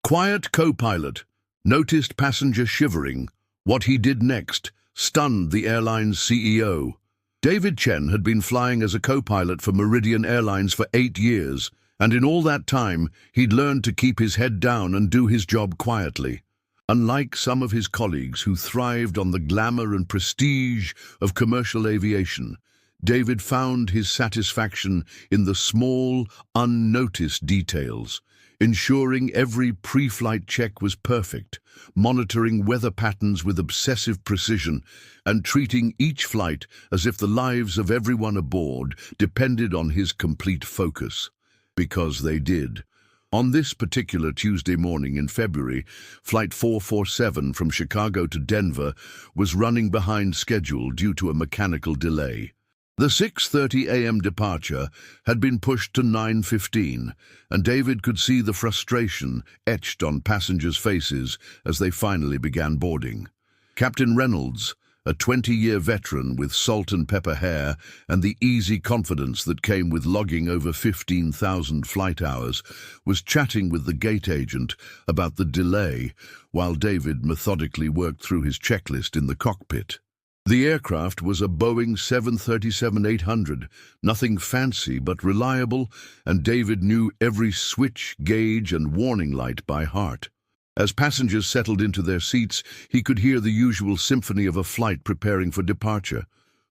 Quiet co-pilot noticed passenger shivering. What he did next stunned the airline's CEO. David Chen had been flying as a co-pilot for Meridian Airlines for 8 years, and in all that time, he'd learned to keep his head down and do his job quietly. Unlike some of his colleagues who thrived on the glamour and prestige of commercial aviation, David found his satisfaction in the small, unnoticed details, ensuring every pre-flight check was perfect, monitoring weather patterns with obsessive precision, and treating each flight as if the lives of everyone aboard depended on his complete focus. Because they did. On this particular Tuesday morning in February, Flight 447 from Chicago to Denver was running behind schedule due to a mechanical delay. The 6:30 a.m. departure had been pushed to 9:15, and David could see the frustration etched on passengers' faces as they finally began boarding. Captain Reynolds, a 20-year veteran with salt and pepper hair and the easy confidence that came with logging over 15,000 flight hours, was chatting with the gate agent about the delay while David methodically worked through his checklist in the cockpit. The aircraft was a Boeing 737-800, nothing fancy but reliable, and David knew every switch, gauge, and warning light by heart. As passengers settled into their seats, he could hear the usual symphony of a flight preparing for departure.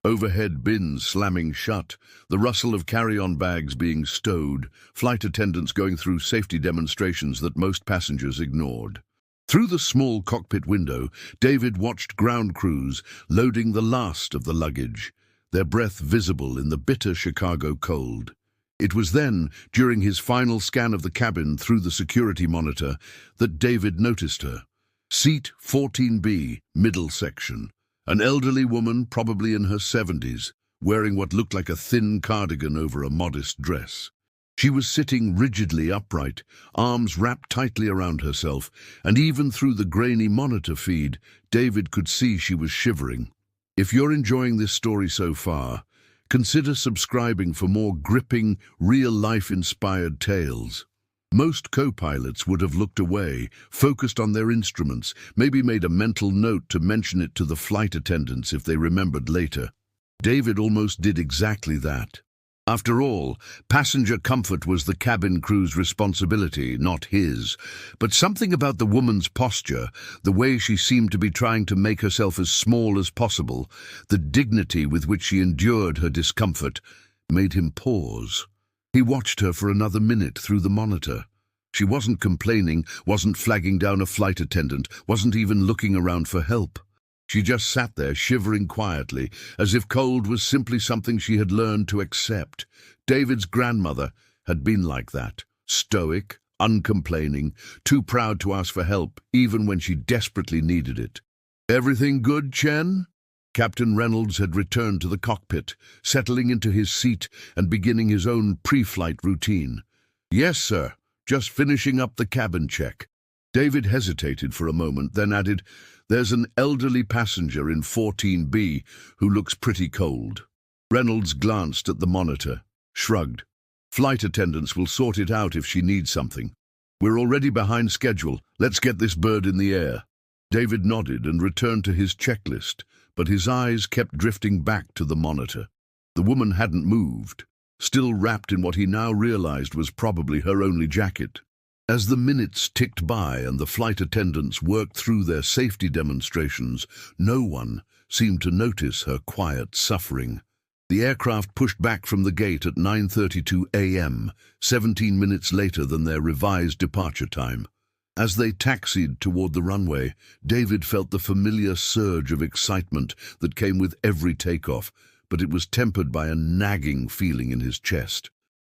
Overhead bins slamming shut, the rustle of carry-on bags being stowed, flight attendants going through safety demonstrations that most passengers ignored. Through the small cockpit window, David watched ground crews loading the last of the luggage, their breath visible in the bitter Chicago cold. It was then, during his final scan of the cabin through the security monitor, that David noticed her. Seat 14B, middle section. An elderly woman, probably in her 70s, wearing what looked like a thin cardigan over a modest dress. She was sitting rigidly upright, arms wrapped tightly around herself, and even through the grainy monitor feed, David could see she was shivering. If you're enjoying this story so far, consider subscribing for more gripping, real-life-inspired tales. Most co-pilots would have looked away, focused on their instruments, maybe made a mental note to mention it to the flight attendants if they remembered later. David almost did exactly that. After all, passenger comfort was the cabin crew's responsibility, not his. But something about the woman's posture, the way she seemed to be trying to make herself as small as possible, the dignity with which she endured her discomfort, made him pause. He watched her for another minute through the monitor. She wasn't complaining, wasn't flagging down a flight attendant, wasn't even looking around for help. She just sat there shivering quietly, as if cold was simply something she had learned to accept. David's grandmother had been like that, stoic, uncomplaining, too proud to ask for help, even when she desperately needed it. "Everything good, Chen?" Captain Reynolds had returned to the cockpit, settling into his seat and beginning his own pre-flight routine. "Yes, sir. Just finishing up the cabin check." David hesitated for a moment, then added, "There's an elderly passenger in 14B who looks pretty cold." Reynolds glanced at the monitor, shrugged. "Flight attendants will sort it out if she needs something. We're already behind schedule. Let's get this bird in the air." David nodded and returned to his checklist, but his eyes kept drifting back to the monitor. The woman hadn't moved, still wrapped in what he now realized was probably her only jacket. As the minutes ticked by and the flight attendants worked through their safety demonstrations, no one seemed to notice her quiet suffering. The aircraft pushed back from the gate at 9:32 a.m., 17 minutes later than their revised departure time. As they taxied toward the runway, David felt the familiar surge of excitement that came with every takeoff, but it was tempered by a nagging feeling in his chest.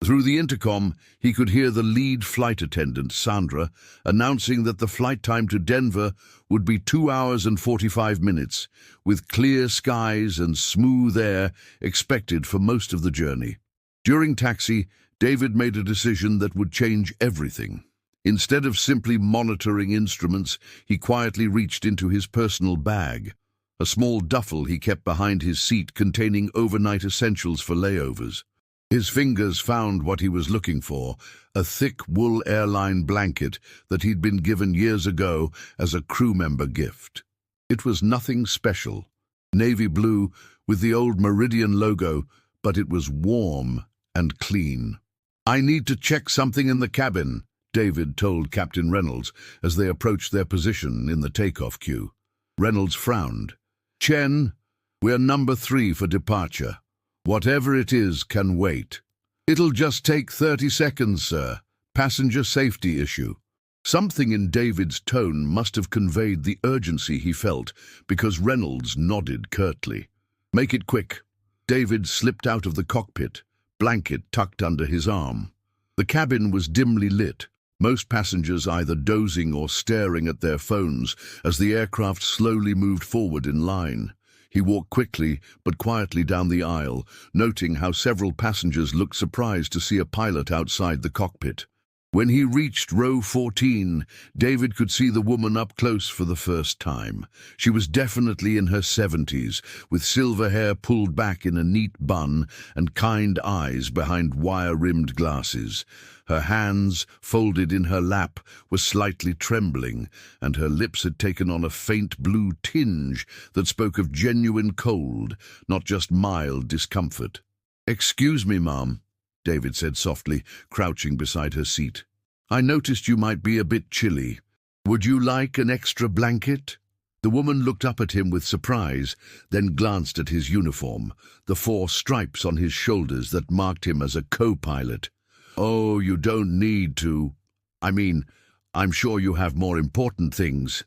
Through the intercom, he could hear the lead flight attendant, Sandra, announcing that the flight time to Denver would be 2 hours and 45 minutes, with clear skies and smooth air expected for most of the journey. During taxi, David made a decision that would change everything. Instead of simply monitoring instruments, he quietly reached into his personal bag, a small duffel he kept behind his seat containing overnight essentials for layovers. His fingers found what he was looking for, a thick wool airline blanket that he'd been given years ago as a crew member gift. It was nothing special. Navy blue with the old Meridian logo, but it was warm and clean. "I need to check something in the cabin," David told Captain Reynolds as they approached their position in the takeoff queue. Reynolds frowned. "Chen, we're number 3 for departure. Whatever it is can wait." "It'll just take 30 seconds, sir. Passenger safety issue." Something in David's tone must have conveyed the urgency he felt, because Reynolds nodded curtly. "Make it quick." David slipped out of the cockpit, blanket tucked under his arm. The cabin was dimly lit, most passengers either dozing or staring at their phones as the aircraft slowly moved forward in line. He walked quickly but quietly down the aisle, noting how several passengers looked surprised to see a pilot outside the cockpit. When he reached row 14, David could see the woman up close for the first time. She was definitely in her 70s, with silver hair pulled back in a neat bun and kind eyes behind wire-rimmed glasses. Her hands, folded in her lap, were slightly trembling, and her lips had taken on a faint blue tinge that spoke of genuine cold, not just mild discomfort. "Excuse me, ma'am," David said softly, crouching beside her seat. "I noticed you might be a bit chilly. Would you like an extra blanket?" The woman looked up at him with surprise, then glanced at his uniform, the 4 stripes on his shoulders that marked him as a co-pilot. "Oh, you don't need to. I'm sure you have more important things."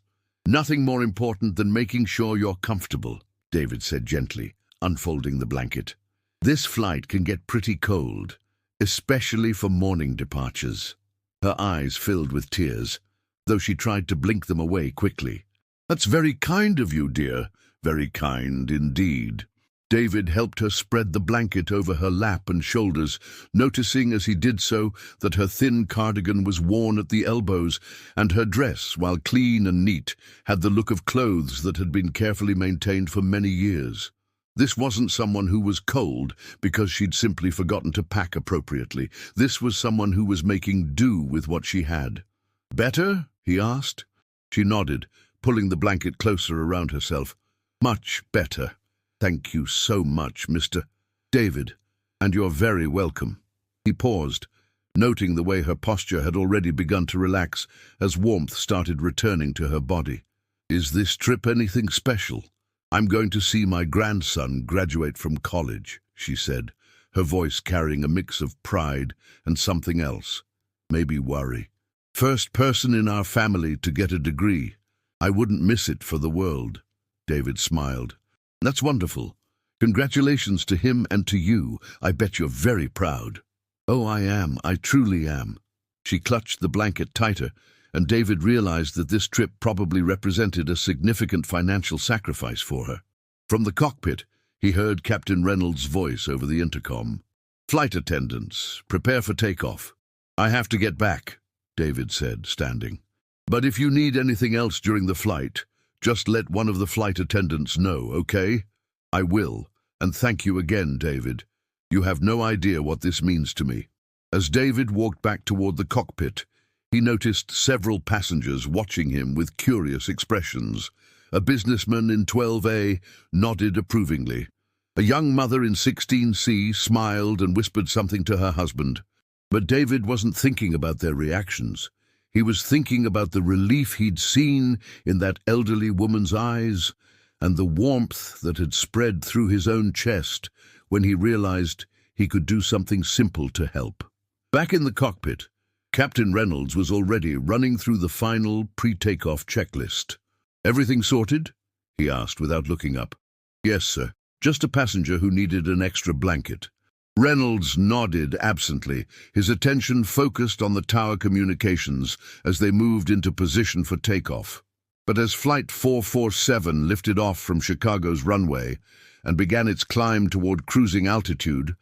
"Nothing more important than making sure you're comfortable," David said gently, unfolding the blanket. "This flight can get pretty cold, especially for morning departures." Her eyes filled with tears, though she tried to blink them away quickly. "That's very kind of you, dear. Very kind indeed." David helped her spread the blanket over her lap and shoulders, noticing as he did so that her thin cardigan was worn at the elbows, and her dress, while clean and neat, had the look of clothes that had been carefully maintained for many years. This wasn't someone who was cold because she'd simply forgotten to pack appropriately. This was someone who was making do with what she had. "Better?" he asked. She nodded, pulling the blanket closer around herself. "Much better. Thank you so much, Mr. David, and you're very welcome." He paused, noting the way her posture had already begun to relax as warmth started returning to her body. "Is this trip anything special?" "I'm going to see my grandson graduate from college," she said, her voice carrying a mix of pride and something else, maybe worry. "First person in our family to get a degree. I wouldn't miss it for the world." David smiled. "That's wonderful. Congratulations to him and to you. I bet you're very proud." "Oh, I am. I truly am." She clutched the blanket tighter, and David realized that this trip probably represented a significant financial sacrifice for her. From the cockpit, he heard Captain Reynolds' voice over the intercom. "Flight attendants, prepare for takeoff." "I have to get back," David said, standing. "But if you need anything else during the flight, just let one of the flight attendants know, okay?" "I will, and thank you again, David. You have no idea what this means to me." As David walked back toward the cockpit, he noticed several passengers watching him with curious expressions. A businessman in 12A nodded approvingly. A young mother in 16C smiled and whispered something to her husband. But David wasn't thinking about their reactions. He was thinking about the relief he'd seen in that elderly woman's eyes and the warmth that had spread through his own chest when he realized he could do something simple to help. Back in the cockpit, Captain Reynolds was already running through the final pre-takeoff checklist. "Everything sorted?" he asked without looking up. "Yes, sir. Just a passenger who needed an extra blanket." Reynolds nodded absently, his attention focused on the tower communications as they moved into position for takeoff. But as Flight 447 lifted off from Chicago's runway and began its climb toward cruising altitude,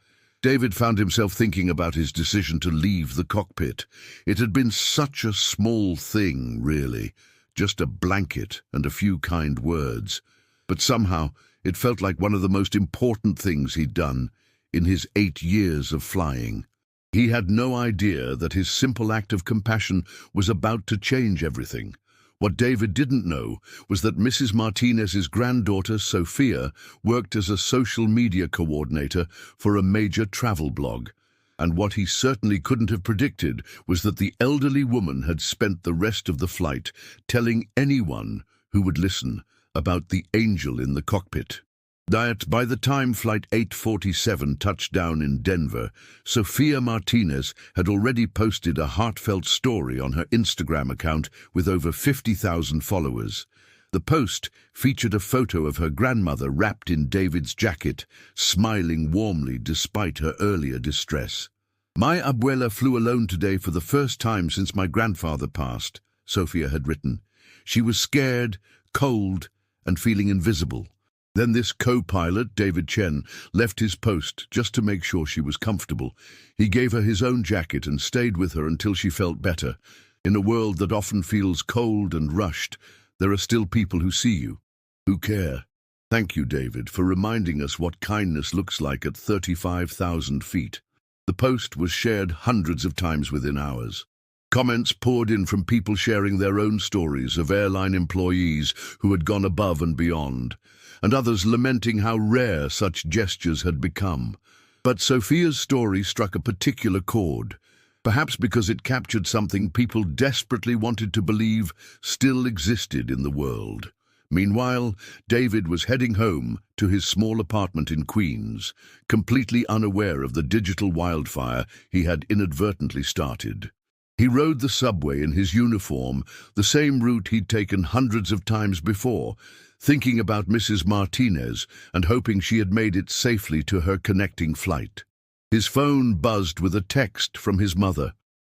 David found himself thinking about his decision to leave the cockpit. It had been such a small thing, really, just a blanket and a few kind words. But somehow it felt like one of the most important things he'd done in his 8 years of flying. He had no idea that his simple act of compassion was about to change everything. What David didn't know was that Mrs. Martinez's granddaughter, Sophia, worked as a social media coordinator for a major travel blog. And what he certainly couldn't have predicted was that the elderly woman had spent the rest of the flight telling anyone who would listen about the angel in the cockpit. By the time Flight 847 touched down in Denver, Sophia Martinez had already posted a heartfelt story on her Instagram account with over 50,000 followers. The post featured a photo of her grandmother wrapped in David's jacket, smiling warmly despite her earlier distress. "My abuela flew alone today for the first time since my grandfather passed," Sophia had written. "She was scared, cold, and feeling invisible." Then this co-pilot, David Chen, left his post just to make sure she was comfortable. He gave her his own jacket and stayed with her until she felt better. In a world that often feels cold and rushed, there are still people who see you, who care. Thank you, David, for reminding us what kindness looks like at 35,000 feet. The post was shared hundreds of times within hours. Comments poured in from people sharing their own stories of airline employees who had gone above and beyond, and others lamenting how rare such gestures had become. But Sophia's story struck a particular chord, perhaps because it captured something people desperately wanted to believe still existed in the world. Meanwhile, David was heading home to his small apartment in Queens, completely unaware of the digital wildfire he had inadvertently started. He rode the subway in his uniform, the same route he'd taken hundreds of times before, thinking about Mrs. Martinez and hoping she had made it safely to her connecting flight. His phone buzzed with a text from his mother.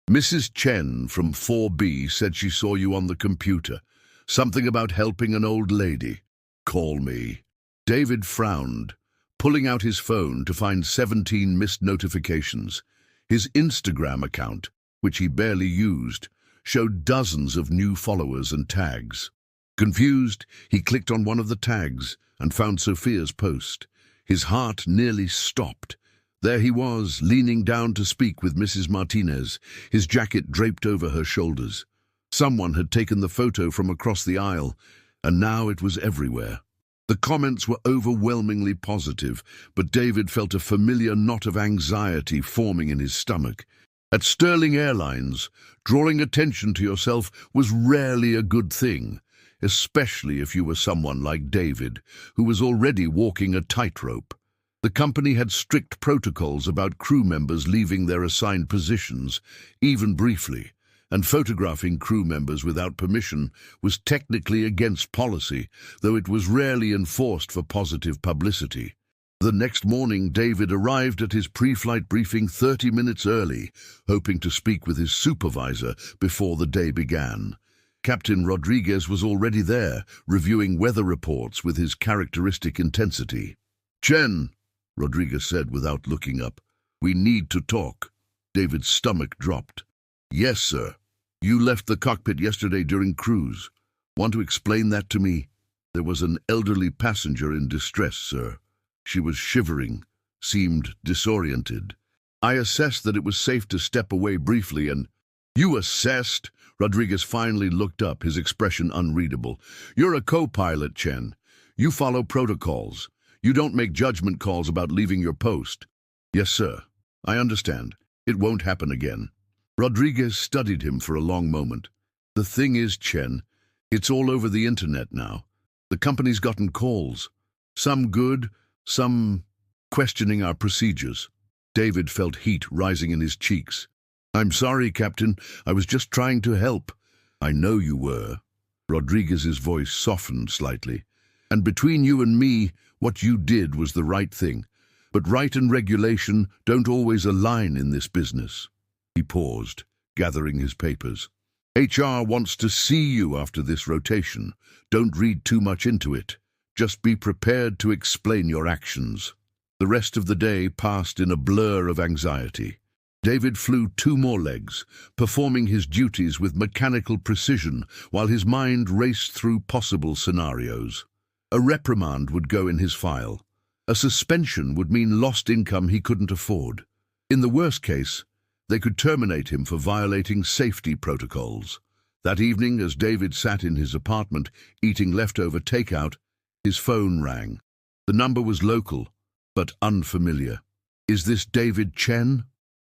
"Mrs. Chen from 4B said she saw you on the computer. Something about helping an old lady. Call me." David frowned, pulling out his phone to find 17 missed notifications. His Instagram account, which he barely used, showed dozens of new followers and tags. Confused, he clicked on one of the tags and found Sophia's post. His heart nearly stopped. There he was, leaning down to speak with Mrs. Martinez, his jacket draped over her shoulders. Someone had taken the photo from across the aisle, and now it was everywhere. The comments were overwhelmingly positive, but David felt a familiar knot of anxiety forming in his stomach. At Sterling Airlines, drawing attention to yourself was rarely a good thing, especially if you were someone like David, who was already walking a tightrope. The company had strict protocols about crew members leaving their assigned positions, even briefly, and photographing crew members without permission was technically against policy, though it was rarely enforced for positive publicity. The next morning, David arrived at his pre-flight briefing 30 minutes early, hoping to speak with his supervisor before the day began. Captain Rodriguez was already there, reviewing weather reports with his characteristic intensity. "Chen," Rodriguez said without looking up, "we need to talk." David's stomach dropped. "Yes, sir. You left the cockpit yesterday during cruise. Want to explain that to me?" "There was an elderly passenger in distress, sir. She was shivering, seemed disoriented. I assessed that it was safe to step away briefly and—" "You assessed?" Rodriguez finally looked up, his expression unreadable. "You're a co-pilot, Chen. You follow protocols. You don't make judgment calls about leaving your post." "Yes, sir. I understand. It won't happen again." Rodriguez studied him for a long moment. "The thing is, Chen, it's all over the internet now. The company's gotten calls. Some good, some questioning our procedures." David felt heat rising in his cheeks. "I'm sorry, Captain. I was just trying to help." "I know you were." Rodriguez's voice softened slightly. "And between you and me, what you did was the right thing. But right and regulation don't always align in this business." He paused, gathering his papers. "HR wants to see you after this rotation. Don't read too much into it. Just be prepared to explain your actions." The rest of the day passed in a blur of anxiety. David flew 2 more legs, performing his duties with mechanical precision while his mind raced through possible scenarios. A reprimand would go in his file. A suspension would mean lost income he couldn't afford. In the worst case, they could terminate him for violating safety protocols. That evening, as David sat in his apartment eating leftover takeout, his phone rang. The number was local, but unfamiliar. "Is this David Chen?"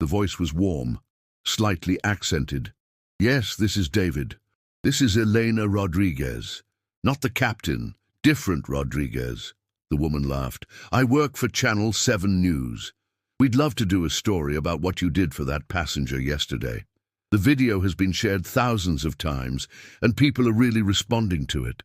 The voice was warm, slightly accented. "Yes, this is David. This is Elena Rodriguez. Not the captain, different Rodriguez." The woman laughed. "I work for Channel 7 News. We'd love to do a story about what you did for that passenger yesterday. The video has been shared thousands of times, and people are really responding to it."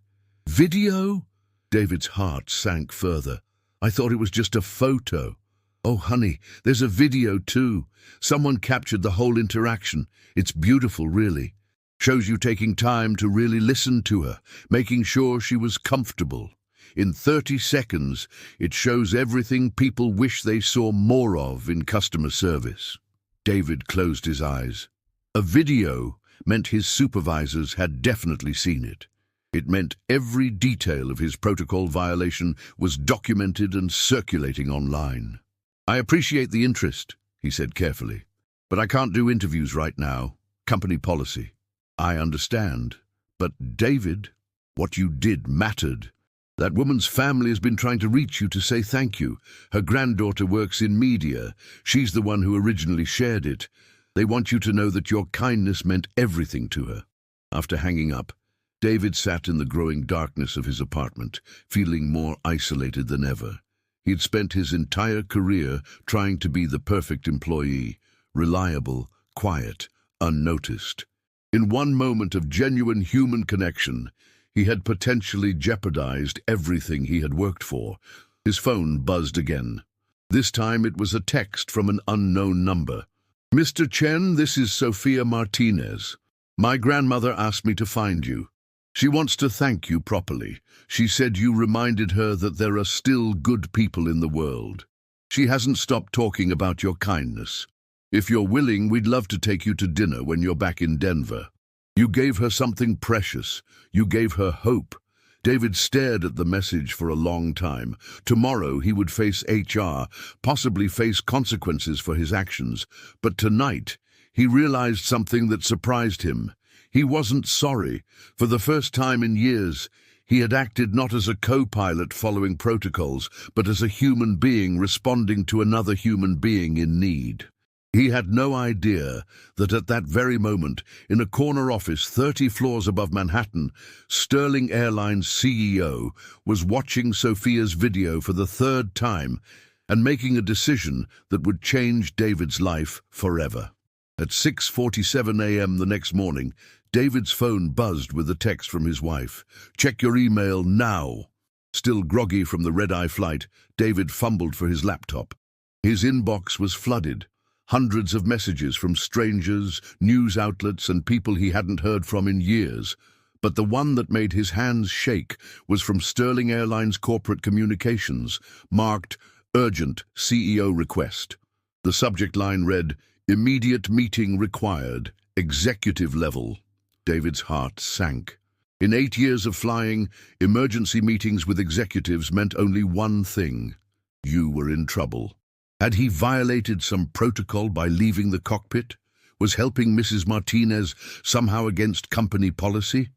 "Video?" David's heart sank further. "I thought it was just a photo." "Oh, honey, there's a video too. Someone captured the whole interaction. It's beautiful, really. Shows you taking time to really listen to her, making sure she was comfortable. In 30 seconds, it shows everything people wish they saw more of in customer service." David closed his eyes. A video meant his supervisors had definitely seen it. It meant every detail of his protocol violation was documented and circulating online. "I appreciate the interest," he said carefully, "but I can't do interviews right now. Company policy." "I understand. But David, what you did mattered. That woman's family has been trying to reach you to say thank you. Her granddaughter works in media. She's the one who originally shared it. They want you to know that your kindness meant everything to her." After hanging up, David sat in the growing darkness of his apartment, feeling more isolated than ever. He'd spent his entire career trying to be the perfect employee, reliable, quiet, unnoticed. In one moment of genuine human connection, he had potentially jeopardized everything he had worked for. His phone buzzed again. This time it was a text from an unknown number. "Mr. Chen, this is Sophia Martinez. My grandmother asked me to find you. She wants to thank you properly. She said you reminded her that there are still good people in the world. She hasn't stopped talking about your kindness. If you're willing, we'd love to take you to dinner when you're back in Denver. You gave her something precious. You gave her hope." David stared at the message for a long time. Tomorrow he would face HR, possibly face consequences for his actions. But tonight he realized something that surprised him. He wasn't sorry. For the first time in years, he had acted not as a co-pilot following protocols, but as a human being responding to another human being in need. He had no idea that at that very moment, in a corner office 30 floors above Manhattan, Sterling Airline's CEO was watching Sophia's video for the third time and making a decision that would change David's life forever. At 6:47 a.m. the next morning, David's phone buzzed with a text from his wife. "Check your email now." Still groggy from the red-eye flight, David fumbled for his laptop. His inbox was flooded. Hundreds of messages from strangers, news outlets, and people he hadn't heard from in years. But the one that made his hands shake was from Sterling Airlines corporate communications, marked "Urgent CEO Request." The subject line read, "Immediate meeting required, executive level." David's heart sank. In 8 years of flying, emergency meetings with executives meant only one thing: you were in trouble. Had he violated some protocol by leaving the cockpit? Was helping Mrs. Martinez somehow against company policy?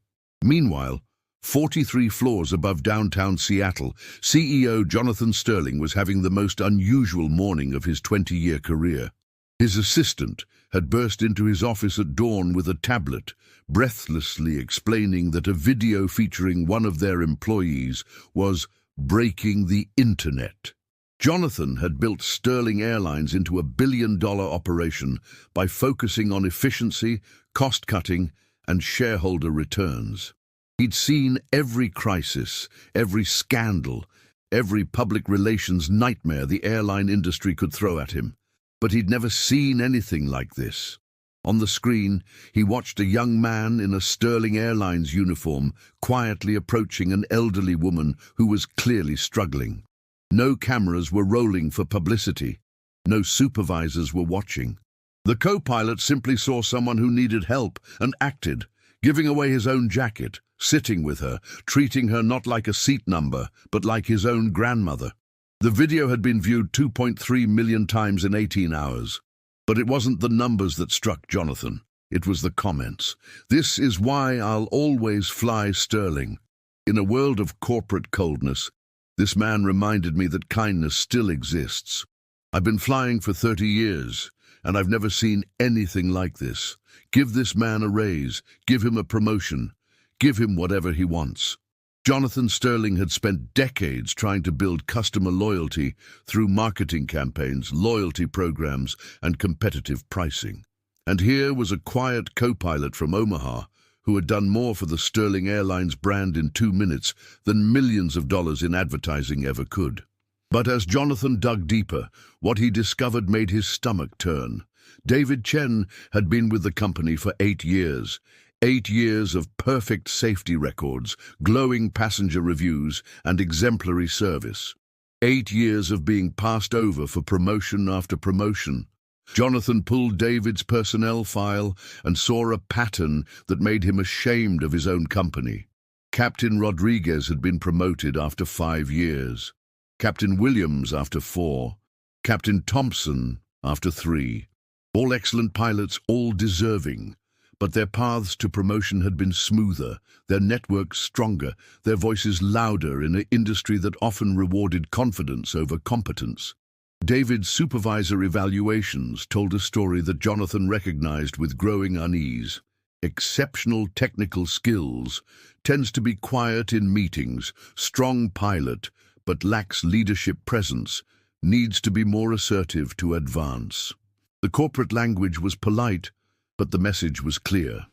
Meanwhile, 43 floors above downtown Seattle, CEO Jonathan Sterling was having the most unusual morning of his 20-year career. His assistant had burst into his office at dawn with a tablet, breathlessly explaining that a video featuring one of their employees was breaking the internet. Jonathan had built Sterling Airlines into a billion-dollar operation by focusing on efficiency, cost-cutting, and shareholder returns. He'd seen every crisis, every scandal, every public relations nightmare the airline industry could throw at him. But he'd never seen anything like this. On the screen, he watched a young man in a Sterling Airlines uniform quietly approaching an elderly woman who was clearly struggling. No cameras were rolling for publicity. No supervisors were watching. The co-pilot simply saw someone who needed help and acted, giving away his own jacket, sitting with her, treating her not like a seat number, but like his own grandmother. The video had been viewed 2.3 million times in 18 hours. But it wasn't the numbers that struck Jonathan. It was the comments. "This is why I'll always fly Sterling." In a world of corporate coldness, this man reminded me that kindness still exists. "I've been flying for 30 years, and I've never seen anything like this. Give this man a raise, give him a promotion, give him whatever he wants." Jonathan Sterling had spent decades trying to build customer loyalty through marketing campaigns, loyalty programs, and competitive pricing. And here was a quiet co-pilot from Omaha who had done more for the Sterling Airlines brand in 2 minutes than millions of dollars in advertising ever could. But as Jonathan dug deeper, what he discovered made his stomach turn. David Chen had been with the company for 8 years. 8 years of perfect safety records, glowing passenger reviews, and exemplary service. 8 years of being passed over for promotion after promotion. Jonathan pulled David's personnel file and saw a pattern that made him ashamed of his own company. Captain Rodriguez had been promoted after 5 years. Captain Williams after 4. Captain Thompson after 3. All excellent pilots, all deserving. But their paths to promotion had been smoother, their networks stronger, their voices louder in an industry that often rewarded confidence over competence. David's supervisor evaluations told a story that Jonathan recognized with growing unease. Exceptional technical skills, tends to be quiet in meetings, strong pilot, but lacks leadership presence, needs to be more assertive to advance. The corporate language was polite, but the message was clear.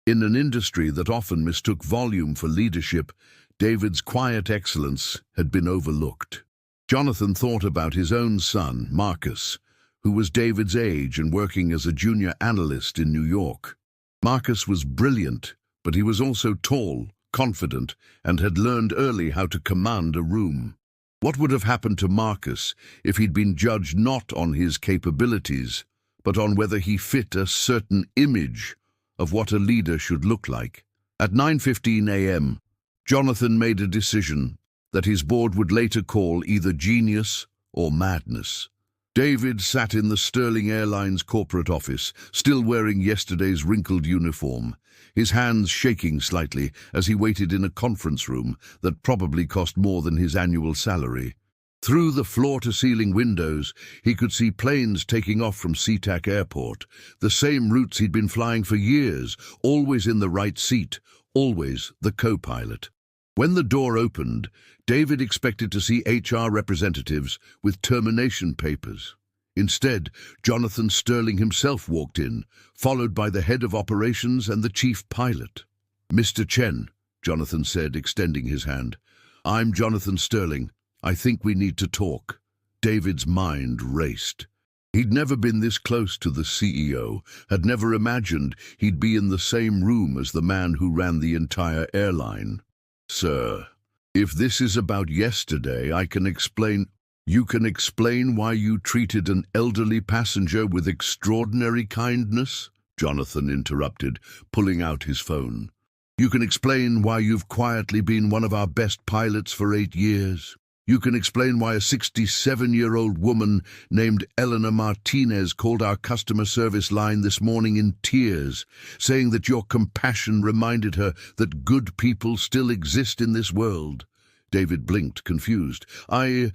In an industry that often mistook volume for leadership, David's quiet excellence had been overlooked. Jonathan thought about his own son, Marcus, who was David's age and working as a junior analyst in New York. Marcus was brilliant, but he was also tall, confident, and had learned early how to command a room. What would have happened to Marcus if he'd been judged not on his capabilities, but on whether he fit a certain image of what a leader should look like? At 9:15 a.m., Jonathan made a decision that his board would later call either genius or madness. David sat in the Sterling Airlines corporate office, still wearing yesterday's wrinkled uniform, his hands shaking slightly as he waited in a conference room that probably cost more than his annual salary. Through the floor-to-ceiling windows, he could see planes taking off from SeaTac Airport, the same routes he'd been flying for years, always in the right seat, always the co-pilot. When the door opened, David expected to see HR representatives with termination papers. Instead, Jonathan Sterling himself walked in, followed by the head of operations and the chief pilot. "Mr. Chen," Jonathan said, extending his hand. "I'm Jonathan Sterling. I think we need to talk." David's mind raced. He'd never been this close to the CEO, had never imagined he'd be in the same room as the man who ran the entire airline. "Sir, if this is about yesterday, I can explain." "You can explain why you treated an elderly passenger with extraordinary kindness?" Jonathan interrupted, pulling out his phone. "You can explain why you've quietly been one of our best pilots for 8 years. You can explain why a 67-year-old woman named Elena Martinez called our customer service line this morning in tears, saying that your compassion reminded her that good people still exist in this world." David blinked, confused. I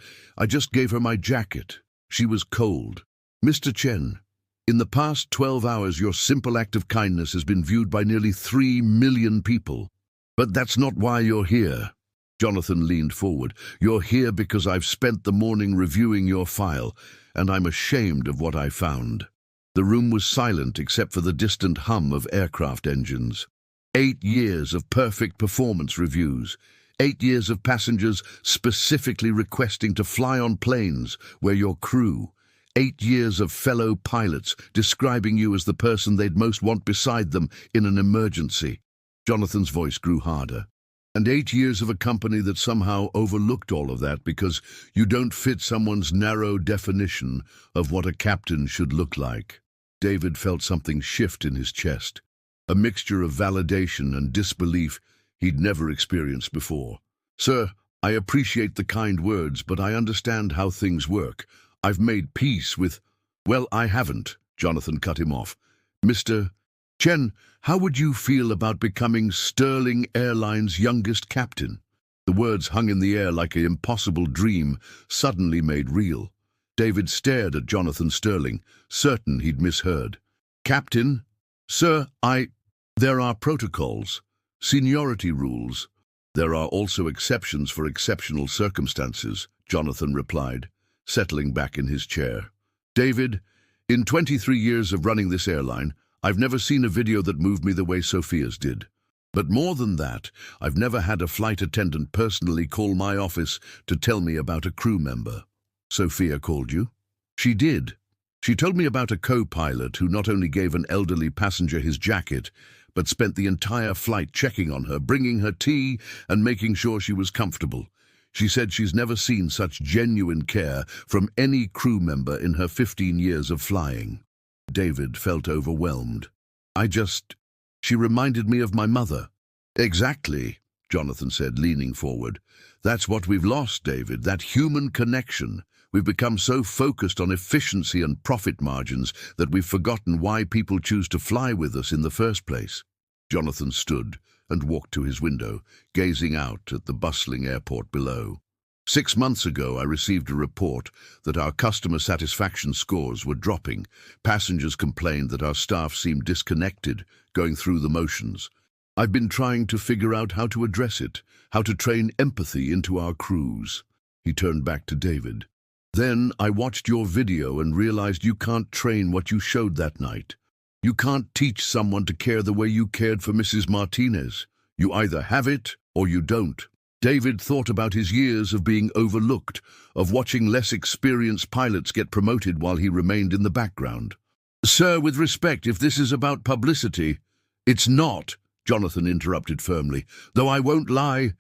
just gave her my jacket. She was cold." "Mr. Chen, in the past 12 hours, your simple act of kindness has been viewed by nearly 3 million people. But that's not why you're here." Jonathan leaned forward. "You're here because I've spent the morning reviewing your file, and I'm ashamed of what I found." The room was silent except for the distant hum of aircraft engines. 8 years of perfect performance reviews. 8 years of passengers specifically requesting to fly on planes where your crew. 8 years of fellow pilots describing you as the person they'd most want beside them in an emergency. Jonathan's voice grew harder. And 8 years of a company that somehow overlooked all of that because you don't fit someone's narrow definition of what a captain should look like. David felt something shift in his chest, a mixture of validation and disbelief he'd never experienced before. "Sir, I appreciate the kind words, but I understand how things work. I've made peace with— Well, I haven't, Jonathan cut him off. Mr. Chen, how would you feel about becoming Sterling Airlines' youngest captain? The words hung in the air like an impossible dream, suddenly made real. David stared at Jonathan Sterling, certain he'd misheard. Captain? Sir, There are protocols, seniority rules. There are also exceptions for exceptional circumstances, Jonathan replied, settling back in his chair. David, in 23 years of running this airline, I've never seen a video that moved me the way Sophia's did. But more than that, I've never had a flight attendant personally call my office to tell me about a crew member. Sophia called you? She did. She told me about a co-pilot who not only gave an elderly passenger his jacket, but spent the entire flight checking on her, bringing her tea and making sure she was comfortable. She said she's never seen such genuine care from any crew member in her 15 years of flying. David felt overwhelmed. She reminded me of my mother. Exactly, Jonathan said, leaning forward. That's what we've lost, David, that human connection. We've become so focused on efficiency and profit margins that we've forgotten why people choose to fly with us in the first place. Jonathan stood and walked to his window, gazing out at the bustling airport below. 6 months ago, I received a report that our customer satisfaction scores were dropping. Passengers complained that our staff seemed disconnected, going through the motions. I've been trying to figure out how to address it, how to train empathy into our crews. He turned back to David. Then I watched your video and realized you can't train what you showed that night. You can't teach someone to care the way you cared for Mrs. Martinez. You either have it or you don't. David thought about his years of being overlooked, of watching less experienced pilots get promoted while he remained in the background. Sir, with respect, if this is about publicity— It's not, Jonathan interrupted firmly, though I won't lie.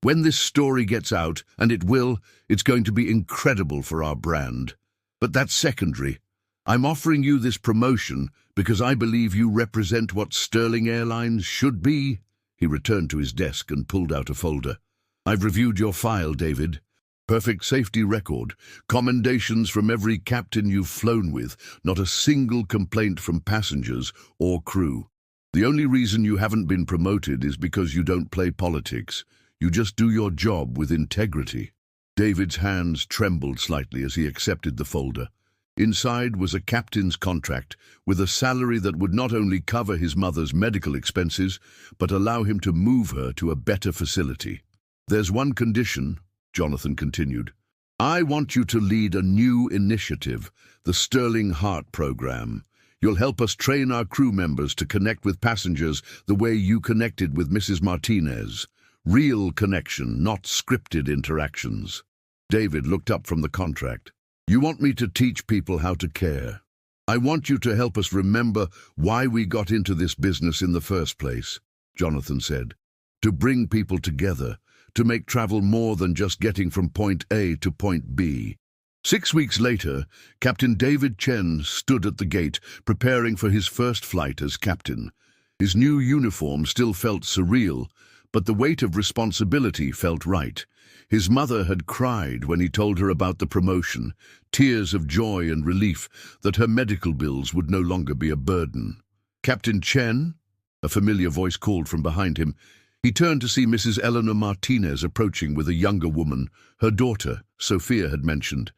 When this story gets out, and it will, it's going to be incredible for our brand. But that's secondary. I'm offering you this promotion because I believe you represent what Sterling Airlines should be. He returned to his desk and pulled out a folder. I've reviewed your file, David. Perfect safety record, commendations from every captain you've flown with, not a single complaint from passengers or crew. The only reason you haven't been promoted is because you don't play politics. You just do your job with integrity. David's hands trembled slightly as he accepted the folder. Inside was a captain's contract with a salary that would not only cover his mother's medical expenses, but allow him to move her to a better facility. There's one condition, Jonathan continued. I want you to lead a new initiative, the Sterling Heart Program. You'll help us train our crew members to connect with passengers the way you connected with Mrs. Martinez. Real connection, not scripted interactions. David looked up from the contract. You want me to teach people how to care. I want you to help us remember why we got into this business in the first place, Jonathan said. To bring people together, to make travel more than just getting from point A to point B. 6 weeks later, Captain David Chen stood at the gate, preparing for his first flight as captain. His new uniform still felt surreal, but the weight of responsibility felt right. His mother had cried when he told her about the promotion, tears of joy and relief that her medical bills would no longer be a burden. Captain Chen? A familiar voice called from behind him. He turned to see Mrs. Eleanor Martinez approaching with a younger woman, her daughter, Sophia had mentioned.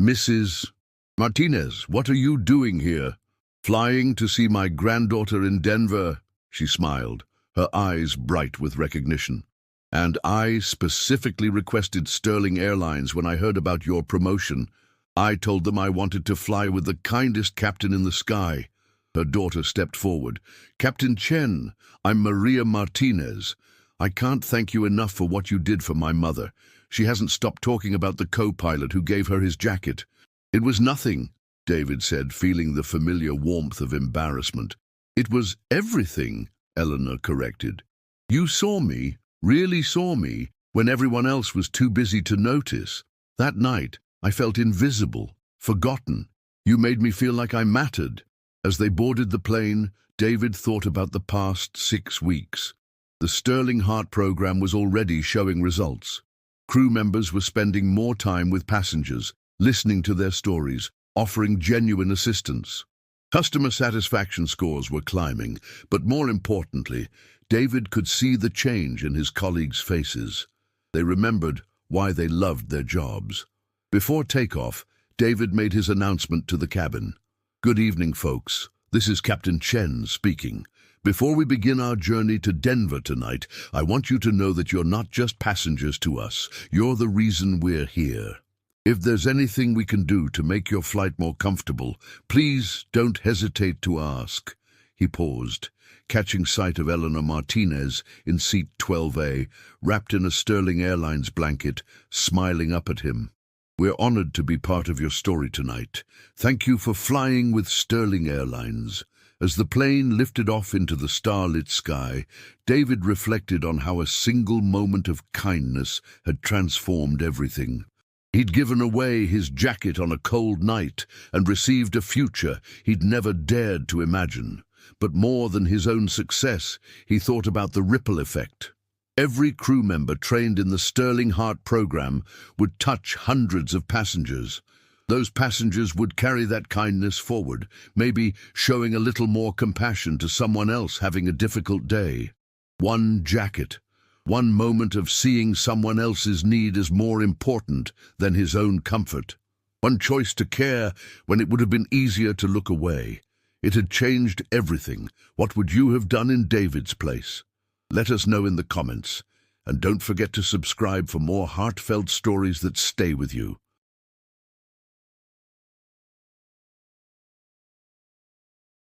Mrs. Martinez, what are you doing here? Flying to see my granddaughter in Denver, she smiled, her eyes bright with recognition. And I specifically requested Sterling Airlines when I heard about your promotion. I told them I wanted to fly with the kindest captain in the sky. Her daughter stepped forward. Captain Chen, I'm Maria Martinez. I can't thank you enough for what you did for my mother. She hasn't stopped talking about the co-pilot who gave her his jacket. It was nothing, David said, feeling the familiar warmth of embarrassment. It was everything, Eleanor corrected. You saw me, really saw me, when everyone else was too busy to notice. That night, I felt invisible, forgotten. You made me feel like I mattered. As they boarded the plane, David thought about the past 6 weeks. The Sterling Heart Program was already showing results. Crew members were spending more time with passengers, listening to their stories, offering genuine assistance. Customer satisfaction scores were climbing, but more importantly, David could see the change in his colleagues' faces. They remembered why they loved their jobs. Before takeoff, David made his announcement to the cabin. "Good evening, folks. This is Captain Chen speaking. Before we begin our journey to Denver tonight, I want you to know that you're not just passengers to us. You're the reason we're here. If there's anything we can do to make your flight more comfortable, please don't hesitate to ask." He paused, catching sight of Eleanor Martinez in seat 12A, wrapped in a Sterling Airlines blanket, smiling up at him. "We're honored to be part of your story tonight. Thank you for flying with Sterling Airlines." As the plane lifted off into the starlit sky, David reflected on how a single moment of kindness had transformed everything. He'd given away his jacket on a cold night and received a future he'd never dared to imagine. But more than his own success, he thought about the ripple effect. Every crew member trained in the Sterling Heart program would touch hundreds of passengers. Those passengers would carry that kindness forward, maybe showing a little more compassion to someone else having a difficult day. One jacket, one moment of seeing someone else's need is more important than his own comfort. One choice to care when it would have been easier to look away. It had changed everything. What would you have done in David's place? Let us know in the comments. And don't forget to subscribe for more heartfelt stories that stay with you.